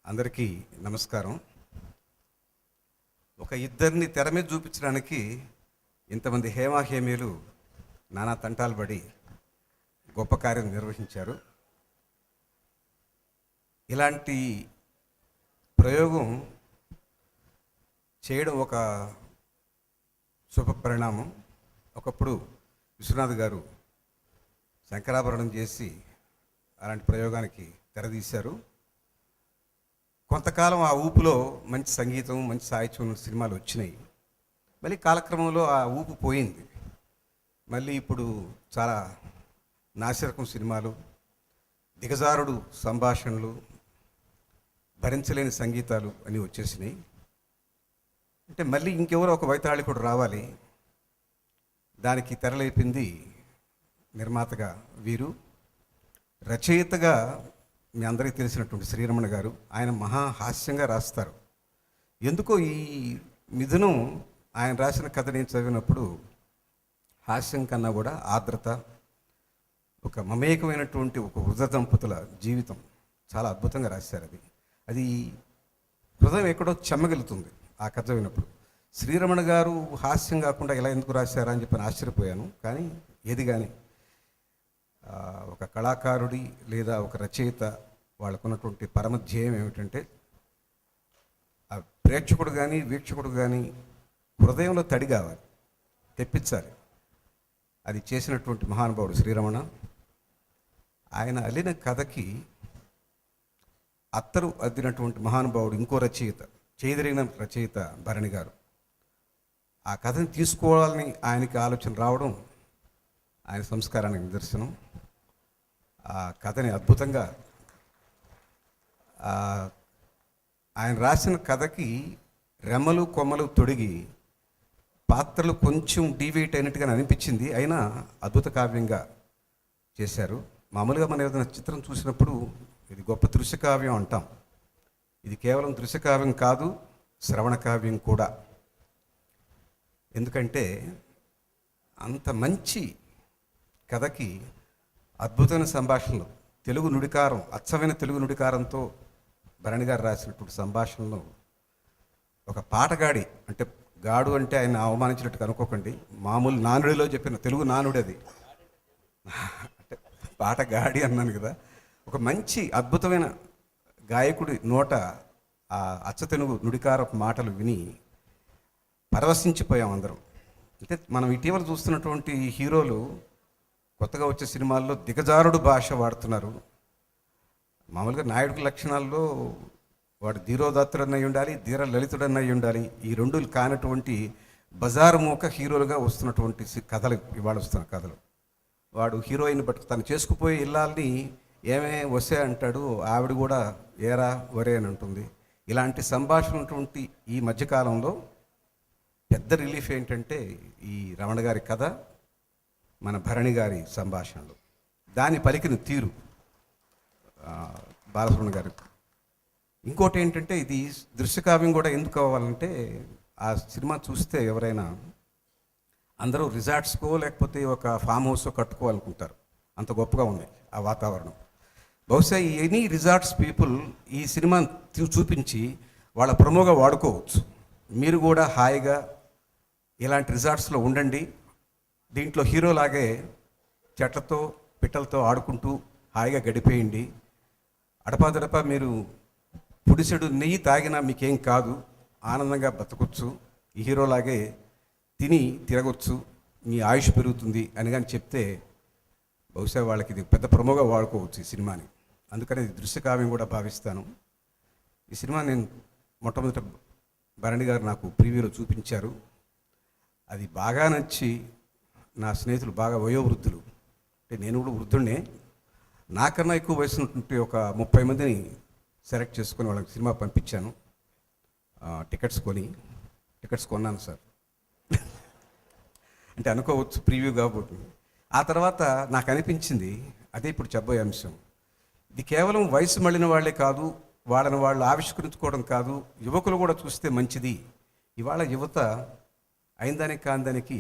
అందరికీ నమస్కారం. ఒక ఇద్దరిని తెర మీద చూపించడానికి ఇంతమంది హేమాహేమీలు నానా తంటాలు పడి గొప్ప కార్యం నిర్వహించారు. ఇలాంటి ప్రయోగం చేయడం ఒక శుభ పరిణామం. ఒకప్పుడు విశ్వనాథ్ గారు శంకరాభరణం చేసి అలాంటి ప్రయోగానికి తెరదీశారు. కొంతకాలం ఆ ఊపులో మంచి సంగీతం, మంచి సాహిత్యం ఉన్న సినిమాలు వచ్చినాయి. మళ్ళీ కాలక్రమంలో ఆ ఊపు పోయింది. మళ్ళీ ఇప్పుడు చాలా నాసిరకం సినిమాలు, దిగజారుడు సంభాషణలు, భరించలేని సంగీతాలు అని వచ్చేసినాయి. అంటే మళ్ళీ ఇంకెవరో ఒక వైతాళికుడు రావాలి. దానికి తెరలేపింది నిర్మాతగా వీరు, రచయితగా మీ అందరికీ తెలిసినటువంటి శ్రీరమణ గారు. ఆయన మహాహాస్యంగా రాస్తారు. ఎందుకో ఈ మిథునం ఆయన రాసిన కథ నేను చదివినప్పుడు హాస్యం కన్నా కూడా ఆర్ద్రత, ఒక మమేకమైనటువంటి ఒక వృద్ధ దంపతుల జీవితం చాలా అద్భుతంగా రాశారు. అది హృదయం ఎక్కడో చెమ్మగలుగుతుంది ఆ కథ చదివినప్పుడు. శ్రీరమణ గారు హాస్యం కాకుండా ఇలా ఎందుకు రాశారా అని చెప్పి ఆశ్చర్యపోయాను. కానీ ఏది కానీ ఒక కళాకారుడి లేదా ఒక రచయిత వాళ్ళకున్నటువంటి పరమధ్యేయం ఏమిటంటే ఆ ప్రేక్షకుడు కానీ వీక్షకుడు కానీ హృదయంలో తడి కావాలి, తెప్పించాలి. అది చేసినటువంటి మహానుభావుడు శ్రీరమణ. ఆయన అల్లిన కథకి అత్తరు అద్దినటువంటి మహానుభావుడు ఇంకో రచయిత, చేయదరిగిన రచయిత భరణి గారు. ఆ కథని తీసుకోవాలని ఆయనకి ఆలోచన రావడం ఆయన సంస్కారానికి నిదర్శనం. ఆ కథని అద్భుతంగా ఆయన రాసిన కథకి రెమ్మలు కొమ్మలు తొడిగి పాత్రలు కొంచెం డీవియేట్ అయినట్టుగా అనిపించింది. అయినా అద్భుత కావ్యంగా చేశారు. మామూలుగా మనం ఏదైనా చిత్రం చూసినప్పుడు ఇది గొప్ప దృశ్యకావ్యం అంటాం. ఇది కేవలం దృశ్యకావ్యం కాదు, శ్రవణ కావ్యం కూడా. ఎందుకంటే అంత మంచి కథకి అద్భుతమైన సంభాషణలు, తెలుగు నుడికారం, అచ్చమైన తెలుగు నుడికారంతో భరణి గారు రాసినటువంటి సంభాషణలు. ఒక పాటగాడి, అంటే గాడు అంటే ఆయన అవమానించినట్టు అనుకోకండి, మామూలు నానుడిలో చెప్పిన తెలుగు నానుడి అది. అంటే పాటగాడి అన్నాను కదా. ఒక మంచి అద్భుతమైన గాయకుడి నోట ఆ అచ్చ తెలుగు నుడికారపు మాటలు విని పరవశించిపోయాం అందరం. అంటే మనం ఇటీవల చూస్తున్నటువంటి హీరోలు కొత్తగా వచ్చే సినిమాల్లో దిగజారుడు భాష వాడుతున్నారు. మామూలుగా నాయుడు లక్షణాల్లో వాడు ధీరోదాత్తుడన్న అయి ఉండాలి, ధీర లలితుడన్న అయి ఉండాలి. ఈ రెండు కానటువంటి బజారు మూక హీరోలుగా వస్తున్నటువంటి కథలు ఇవాళ వస్తున్న కథలు. వాడు హీరోయిన్ బట్టి తను చేసుకుపోయి ఇల్లాలని ఏమే వసే అంటాడు, ఆవిడ కూడా ఏరా వరే అని అంటుంది. ఇలాంటి సంభాషణ ఉన్నటువంటి ఈ మధ్యకాలంలో పెద్ద రిలీఫ్ ఏంటంటే ఈ రమణ గారి కథ, మన భరణి గారి సంభాషణలు, దాని పలికిన తీరు బాలసుబ్రహ్మణ్యం గారు. ఇంకోటి ఏంటంటే ఇది దృశ్యకావ్యం కూడా ఎందుకు అవ్వాలంటే ఆ సినిమా చూస్తే ఎవరైనా అందరూ రిసార్ట్స్కో లేకపోతే ఒక ఫామ్ హౌస్కో కట్టుకోవాలనుకుంటారు. అంత గొప్పగా ఉంది ఆ వాతావరణం. బహుశా ఎనీ రిసార్ట్స్ పీపుల్ ఈ సినిమా చూపించి వాళ్ళ ప్రమోగా వాడుకోవచ్చు. మీరు కూడా హాయిగా ఇలాంటి రిసార్ట్స్లో ఉండండి. దీంట్లో హీరోలాగే చెట్లతో పిట్టలతో ఆడుకుంటూ హాయిగా గడిపేయండి. అడపాదడపా మీరు పుడిసెడు నెయ్యి తాగినా మీకేం కాదు, ఆనందంగా బతకొచ్చు. ఈ హీరోలాగే తిని తిరగొచ్చు, మీ ఆయుష్ పెరుగుతుంది అని కానీ చెప్తే బహుశా వాళ్ళకి ఇది పెద్ద ప్రమోగా వాడుకోవచ్చు ఈ సినిమాని. అందుకని ఇది దృశ్యకావ్యం కూడా భావిస్తాను. ఈ సినిమా నేను మొట్టమొదట భరణి గారు నాకు ప్రీవ్యూలో చూపించారు. అది బాగా నచ్చి నా స్నేహితులు బాగా వయోవృద్ధులు, అంటే నేను కూడా వృద్ధుడినే, నాకన్నా ఎక్కువ వయసు ఉన్నటువంటి ఒక 30 మందిని సెలెక్ట్ చేసుకొని వాళ్ళకి సినిమా పంపించాను. టికెట్స్ కొన్నాను సార్. అంటే అనుకోవచ్చు ప్రీవ్యూ కాబోతుంది. ఆ తర్వాత నాకు అనిపించింది, అదే ఇప్పుడు చెప్పబోయే అంశం, ఇది కేవలం వయసు మళ్ళిన వాళ్ళే కాదు, వాళ్ళని వాళ్ళు ఆవిష్కరించుకోవడం కాదు, యువకులు కూడా చూస్తే మంచిది. ఇవాళ యువత అయిందానికి కాందానికి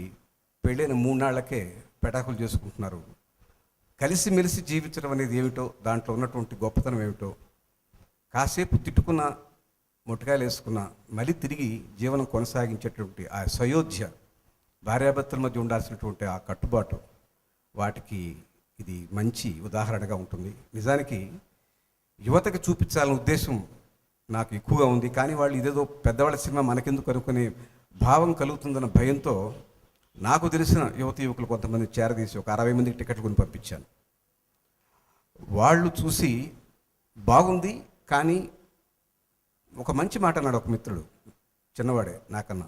పెళ్ళైన 3 నాళ్లకే పెటాకులు చేసుకుంటున్నారు. కలిసిమెలిసి జీవించడం అనేది ఏమిటో, దాంట్లో ఉన్నటువంటి గొప్పతనం ఏమిటో, కాసేపు తిట్టుకున్న మొట్టకాయలు వేసుకున్న మళ్ళీ తిరిగి జీవనం కొనసాగించేటువంటి ఆ సయోధ్య, భార్యాభర్తల మధ్య ఉండాల్సినటువంటి ఆ కట్టుబాటు, వాటికి ఇది మంచి ఉదాహరణగా ఉంటుంది. నిజానికి యువతకి చూపించాలనే ఉద్దేశం నాకు ఎక్కువగా ఉంది. కానీ వాళ్ళు ఇదేదో పెద్దవాళ్ళ సినిమా మనకెందుకు అనుకునే భావం కలుగుతుందన్న భయంతో నాకు తెలిసిన యువతి యువకులు కొంతమంది చేరదీసి ఒక 60 మందికి టికెట్ కొని పంపించాను. వాళ్ళు చూసి బాగుంది, కానీ ఒక మంచి మాట అన్నాడు ఒక మిత్రుడు, చిన్నవాడే నాకన్నా.